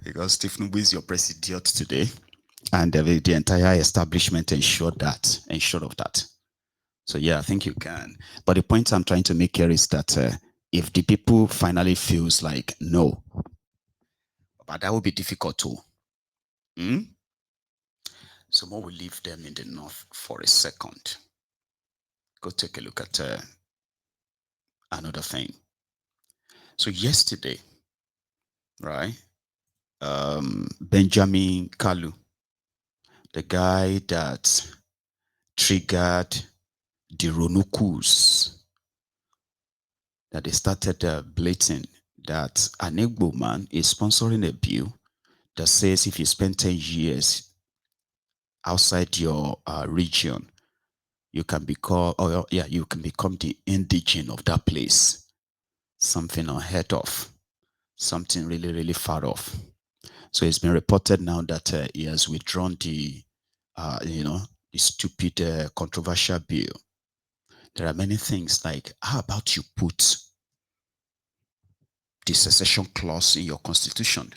Because Steve Nubu is your president today, and the entire establishment ensured of that. So yeah, I think you can. But the point I'm trying to make here is that if the people finally feels like no, but that would be difficult too. So more will leave them in the north for a second. Go take a look at another thing. So yesterday, right, Benjamin Kalu, the guy that triggered the Ronukus, that they started blating that an Igbo man is sponsoring a bill that says if you spend 10 years outside your region, you can become, you can become the indigene of that place. Something unheard of, something really, really far off. So it's been reported now that he has withdrawn the, the stupid, controversial bill. There are many things like, how about you put the secession clause in your constitution?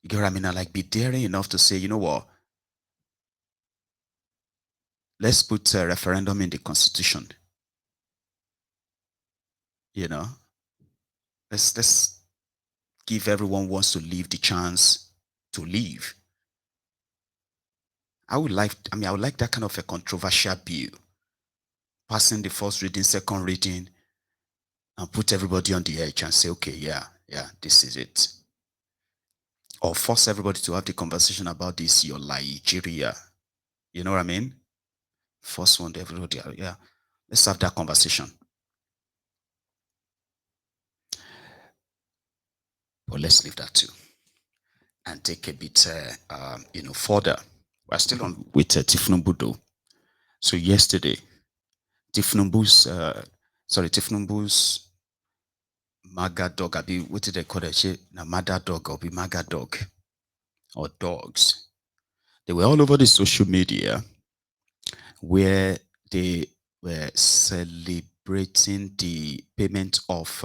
You get what I mean? I like be daring enough to say, you know what? Let's put a referendum in the constitution. You know, let's give everyone who wants to leave the chance to leave. I would like that kind of a controversial bill. Passing the first reading, second reading, and put everybody on the edge and say, okay, yeah, this is it. Or force everybody to have the conversation about this, your Nigeria. You know what I mean? First one, everybody, yeah. Let's have that conversation. But let's leave that too. And take a bit, further. We're still on with Tifnumbu though. So yesterday, Tifnumbu's maga dog, what did they call it? Na mother dog or be maga dog or dogs. They were all over the social media where they were celebrating the payment of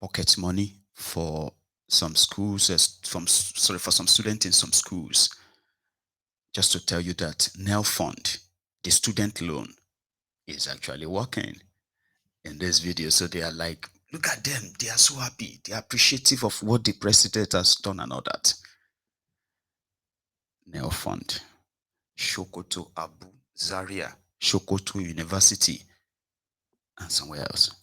pocket money for some schools, for some students in some schools. Just to tell you that NEL Fund, the student loan, is actually working in this video. So they are like, look at them, they are so happy, they are appreciative of what the president has done and all that. NEL Fund, Shokoto Abu Zaria, Shokoto University, and somewhere else.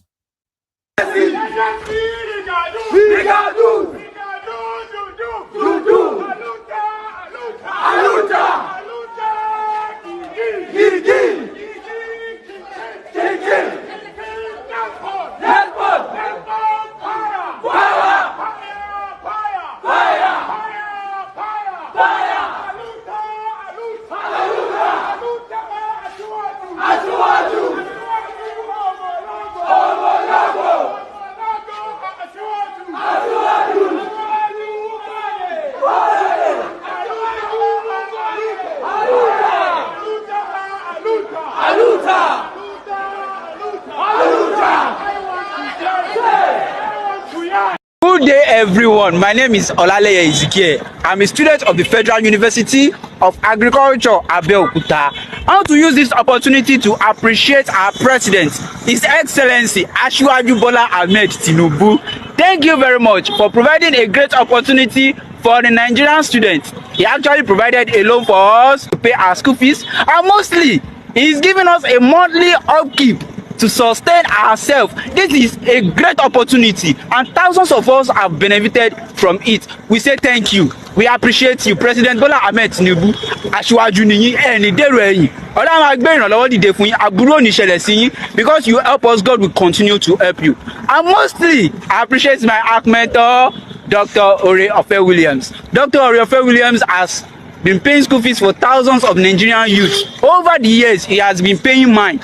Good day, everyone. My name is Olaleye Ezekiel. I'm a student of the Federal University of Agriculture, Abeokuta. I want to use this opportunity to appreciate our president, His Excellency Asiwaju Bola Ahmed Tinubu. Thank you very much for providing a great opportunity for the Nigerian students. He actually provided a loan for us to pay our school fees, and mostly, he's giving us a monthly upkeep to sustain ourselves. This is a great opportunity and thousands of us have benefited from it. We say thank you. We appreciate you, President Bola Ahmed Tinubu. Aṣíwájú nìyí, ẹni dèrò ẹ̀yìn. Ọlọ́run á gbé ìrànlọ́wọ́ dìde fún yín, àbúrò ò ní ṣẹlẹ̀ sí yín, because you help us, God will continue to help you. And mostly, I appreciate my ARC mentor, Dr. Ore-Ofe Williams. Dr. Ore-Ofe Williams has been paying school fees for thousands of Nigerian youths. Over the years, he has been paying mine.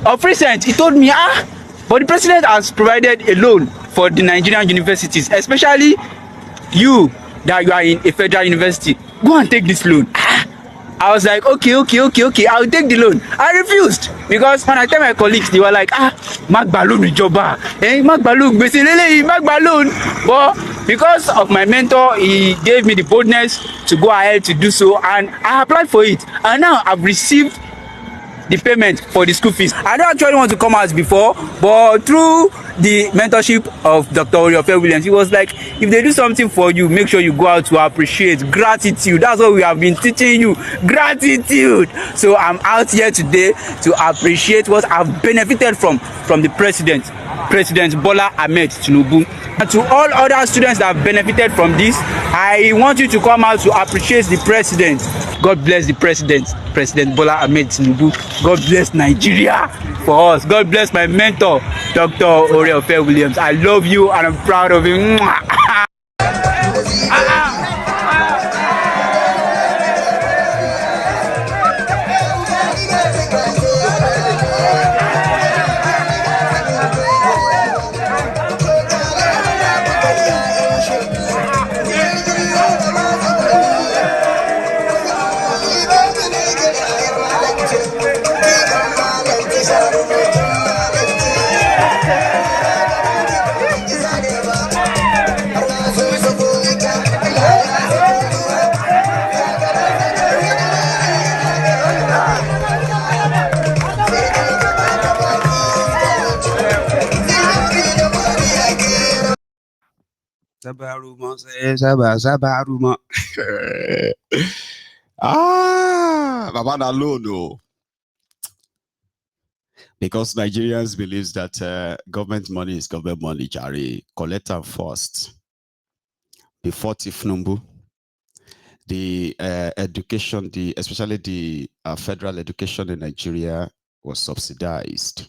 Of recent, he told me, but the president has provided a loan for the Nigerian universities, especially you that you are in a federal university. Go and take this loan. I was like, okay, I'll take the loan. I refused because when I tell my colleagues, they were like, má gba loan ìjọba, má gba loan, gbèsè lélẹ́yìí, má gba loan. But because of my mentor, he gave me the boldness to go ahead to do so, and I applied for it, and now I've received the payment for the school fees. I don't actually want to come out before, but through the mentorship of Dr. Oriofe Williams, he was like, if they do something for you, make sure you go out to appreciate. Gratitude. That's what we have been teaching you. Gratitude. So I'm out here today to appreciate what I've benefited from the President Bola Ahmed Tinubu. And to all other students that have benefited from this, I want you to come out to appreciate the president. God bless the president, President Bola Ahmed Tinubu. God bless Nigeria for us. God bless my mentor, Dr. Oriofe Williams. I love you and I'm proud of you. Sabaruma say Sabaruma. Baba na alone, no. Because Nigerians believe that government money is government money, Jari. Collect them first. Before Tifnumbu, the education, especially the federal education in Nigeria was subsidized.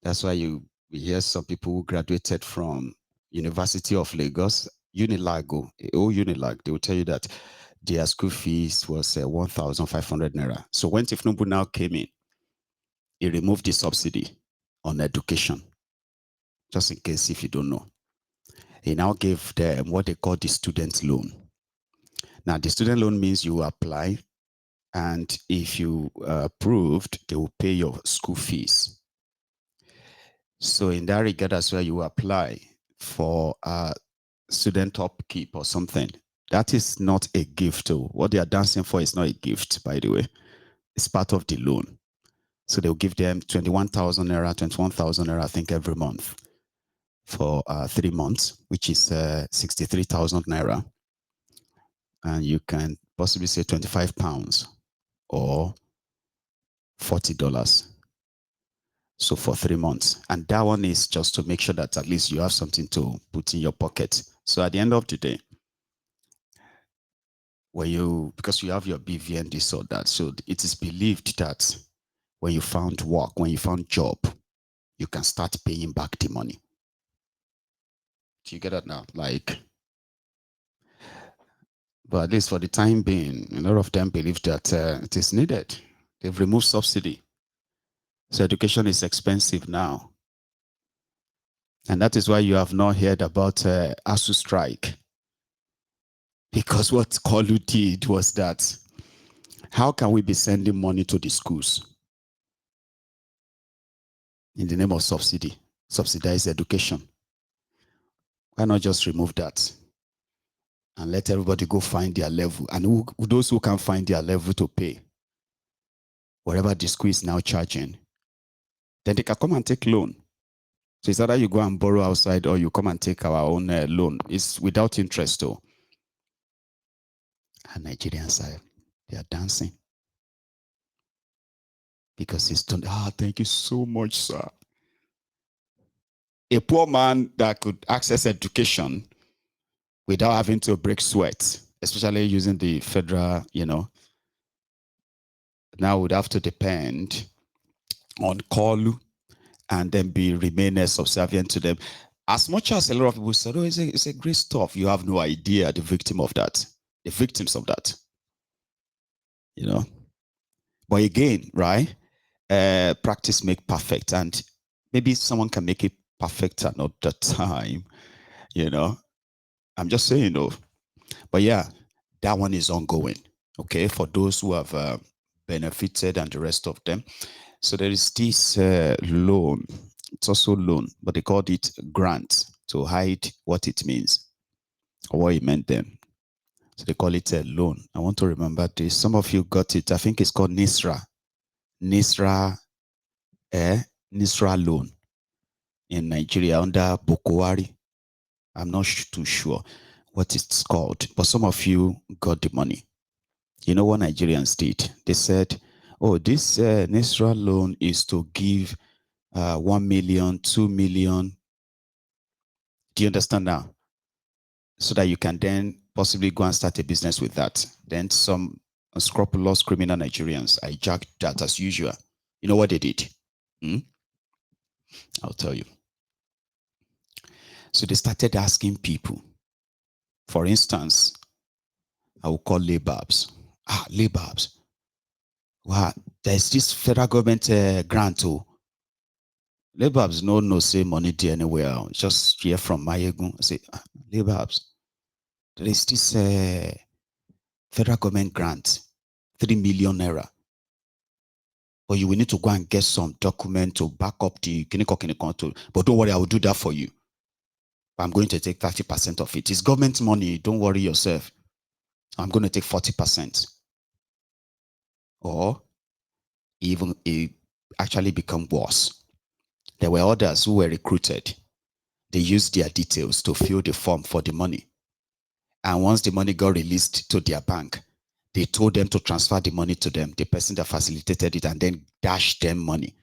That's why we hear some people who graduated from University of Lagos, Unilag, they will tell you that their school fees was 1,500 naira. So when Tifnumbu now came in, he removed the subsidy on education. Just in case if you don't know. He now gave them what they call the student loan. Now, the student loan means you apply, and if you approved, they will pay your school fees. So in that regard, as well, you apply for student upkeep or something. That is not a gift. What they are dancing for is not a gift, by the way. It's part of the loan. So they'll give them 21,000 naira, 21,000 naira, I think, every month for 3 months, which is 63,000 naira. And you can possibly say 25 pounds or $40. So for 3 months. And that one is just to make sure that at least you have something to put in your pocket. So at the end of the day, because you have your BVN, this or that, so it is believed that when you found work, when you found job, you can start paying back the money. Do you get that now? Like, but at least for the time being, a lot of them believe that it is needed. They've removed subsidy. So education is expensive now. And that is why you have not heard about ASU strike. Because what Koolu did was that, how can we be sending money to the schools in the name of subsidy, subsidized education? Why not just remove that and let everybody go find their level? And those who can find their level to pay, whatever the school is now charging, then they can come and take loan. So it's either you go and borrow outside or you come and take our own loan. It's without interest though. And Nigerians, they are dancing. Because it's done. Thank you so much, sir. A poor man that could access education without having to break sweat, especially using the federal, now would have to depend on Koolu and then remain subservient to them. As much as a lot of people said, it's a great stuff, you have no idea the victims of that. But again, right? Practice make perfect, and maybe someone can make it perfect another time. I'm just saying, though. But yeah, that one is ongoing. Okay, for those who have benefited and the rest of them. So there is this loan. It's also loan, but they called it grant to hide what it means or what it meant then. So they call it a loan. I want to remember this. Some of you got it. I think it's called NISRA. NISRA, NISRA loan in Nigeria under Bokwari. I'm not too sure what it's called, but some of you got the money. You know what Nigerians did? They said, oh, this NISRA loan is to give 1 million, 2 million. Do you understand now? So that you can then possibly go and start a business with that. Then some unscrupulous criminal Nigerians hijacked that as usual. You know what they did? I'll tell you. So they started asking people. For instance, I will call lababs. Lababs. Wow, there's this federal government grant. Oh, lababs no say money there anywhere. Just hear from Mayegun. Say, lababs. There is this federal government grant, 3 million naira. But you will need to go and get some document to back up the kiniko. But don't worry, I will do that for you. I'm going to take 30% of it. It's government money. Don't worry yourself. I'm going to take 40%. Or even it actually become worse. There were others who were recruited. They used their details to fill the form for the money. And once the money got released to their bank, they told them to transfer the money to them, the person that facilitated it, and then dash them money.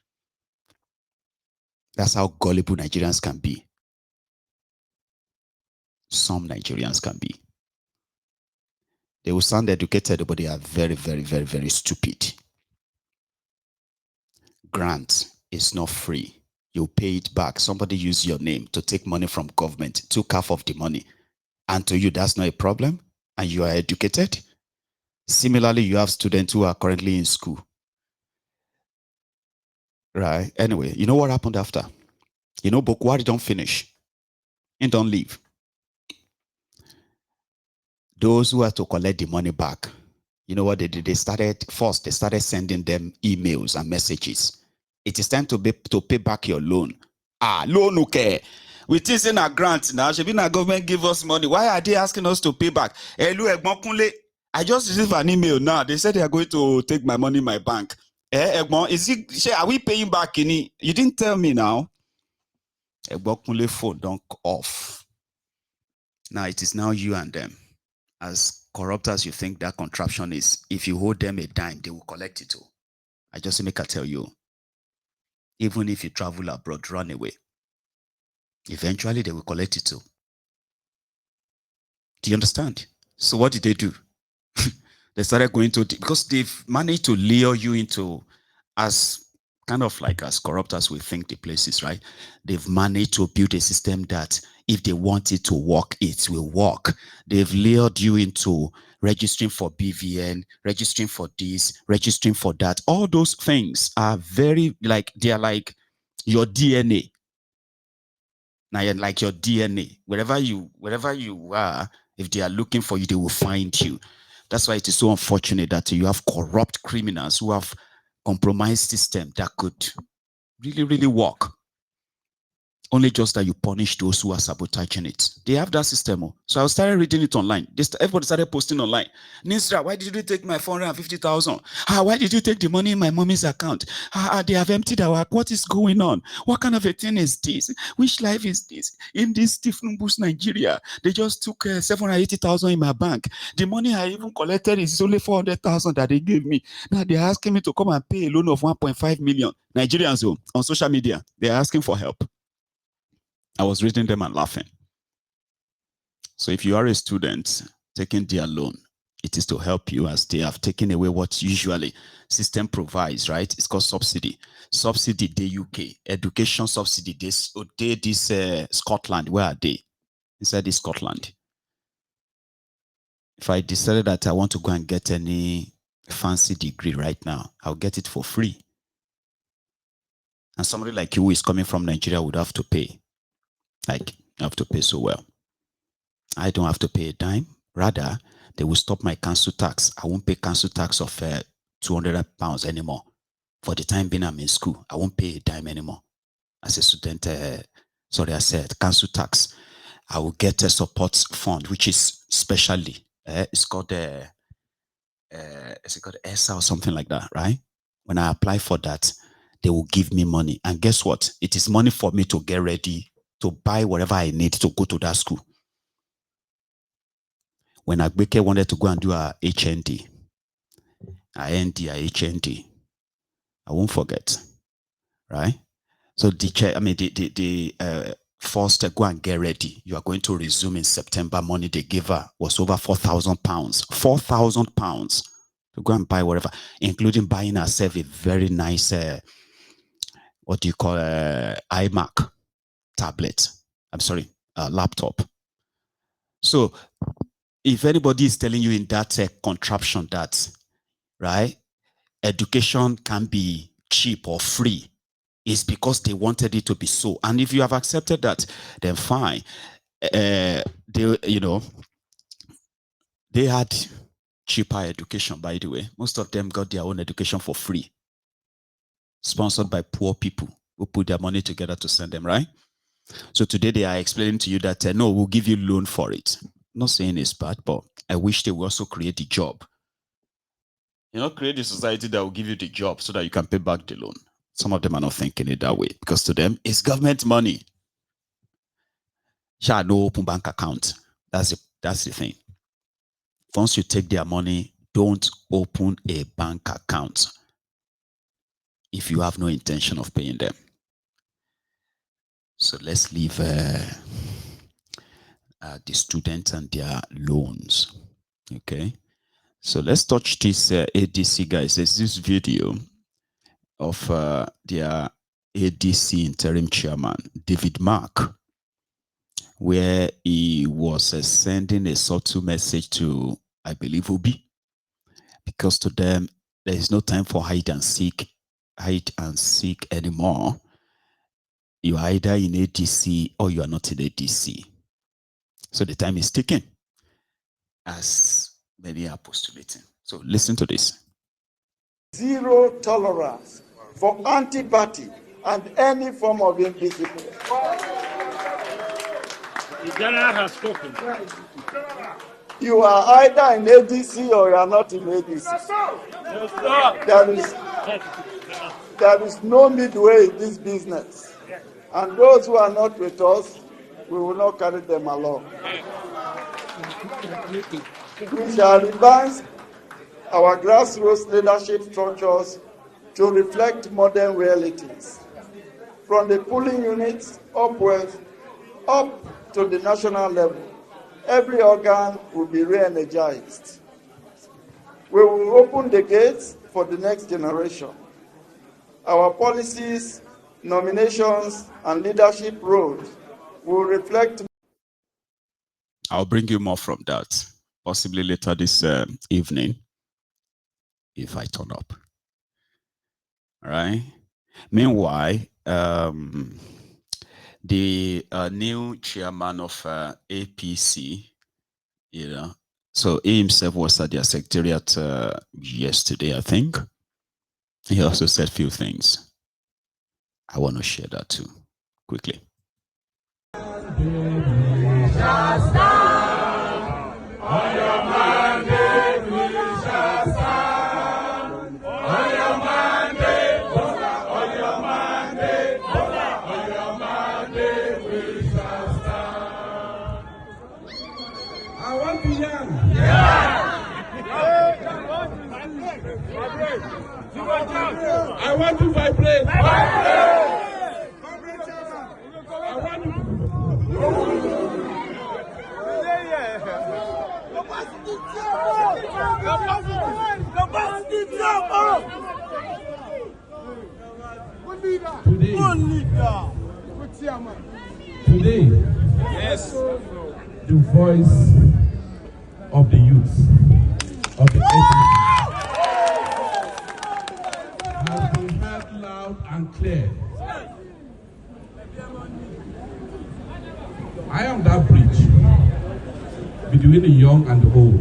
That's how gullible Nigerians can be. Some Nigerians can be. They will sound educated, but they are very, very, very, very stupid. Grant is not free. You pay it back. Somebody used your name to take money from government, took half of the money. And to you, that's not a problem. And you are educated. Similarly, you have students who are currently in school. Right? Anyway, you know what happened after? You know, Bokwari don't finish. And don't leave. Those who are to collect the money back, you know what they did? They started sending them emails and messages. It is time to pay back your loan. Loan, okay. With this in a grant now, should be na government give us money. Why are they asking us to pay back? I just received an email now. They said they are going to take my money in my bank. Are we paying back any? You didn't tell me now. Egbokunle phone don't off. Now it is now you and them. As corrupt as you think that contraption is, if you hold them a dime, they will collect it too. I just make I tell you, even if you travel abroad, run away. Eventually, they will collect it too. Do you understand? So what did they do? They started going to, because they've managed to lure you into, as kind of like as corrupt as we think the place is, right? They've managed to build a system that if they want it to work, it will work. They've lured you into registering for BVN, registering for this, registering for that. All those things are very they are like your DNA. Now you're like your DNA. Wherever you are, if they are looking for you, they will find you. That's why it is so unfortunate that you have corrupt criminals who have compromised system that could really, really work. Only just that you punish those who are sabotaging it. They have that system. So I started reading it online. Everybody started posting online. Nisra, why did you take my 450,000? Why did you take the money in my mommy's account? They have emptied our. What is going on? What kind of a thing is this? Which life is this? In this Tifnumbus, Nigeria, they just took 780,000 in my bank. The money I even collected is only 400,000 that they gave me. Now they're asking me to come and pay a loan of 1.5 million. Nigerians on social media, they're asking for help. I was reading them and laughing. So if you are a student taking their loan, it is to help you, as they have taken away what usually system provides, right? It's called subsidy. Subsidy, the UK. Education subsidy, this Scotland. Where are they? Inside this Scotland. If I decided that I want to go and get any fancy degree right now, I'll get it for free. And somebody like you who is coming from Nigeria would have to pay. Like, you have to pay so well. I don't have to pay a dime. Rather, they will stop my council tax. I won't pay council tax of £200 anymore. For the time being I'm in school, I won't pay a dime anymore. As a student, I said council tax. I will get a support fund, which is specially, it's called ESA or something like that, right? When I apply for that, they will give me money. And guess what? It is money for me to get ready, to buy whatever I need to go to that school. When Agbeke wanted to go and do a HND, HND, I won't forget, right? So the first go and get ready. You are going to resume in September. Money they gave her was over £4,000. £4,000 to go and buy whatever, including buying herself a very nice, iMac tablet. I'm sorry, laptop. So if anybody is telling you in that contraption that, right, education can be cheap or free, it's because they wanted it to be so. And if you have accepted that, then fine. They had cheaper education, by the way. Most of them got their own education for free, sponsored by poor people who put their money together to send them, right? So today they are explaining to you that, no, we'll give you loan for it. I'm not saying it's bad, but I wish they will also create the job. Create a society that will give you the job so that you can pay back the loan. Some of them are not thinking it that way, because to them, it's government money. Shall no open bank account. That's the thing. Once you take their money, don't open a bank account if you have no intention of paying them. So let's leave the students and their loans. Okay. So let's touch this ADC, guys. There's this video of their ADC interim chairman, David Mark, where he was sending a subtle message to, I believe, Obi, because to them, there is no time for hide and seek anymore. You are either in ADC or you are not in ADC. So the time is ticking, as many are postulating. So listen to this. Zero tolerance for anti-party and any form of indiscipline. The general has spoken. You are either in ADC or you are not in ADC. There is no midway in this business. And those who are not with us, we will not carry them along. We shall revise our grassroots leadership structures to reflect modern realities. From the polling units upwards, up to the national level, every organ will be re-energized. We will open the gates for the next generation. Our policies, nominations, and leadership roles will reflect. I'll bring you more from that, possibly later this evening, if I turn up. All right. Meanwhile, the new chairman of APC, so he himself was at their secretariat yesterday, I think. He also said a few things. I want to share that too, quickly. I want to vibrate. I want to. Today, yes, the voice of the youth, of the has been heard loud and clear. I am that bridge between the young and the old.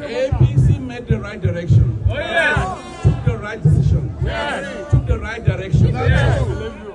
APC made the right direction. Took the right decision. Took the right direction.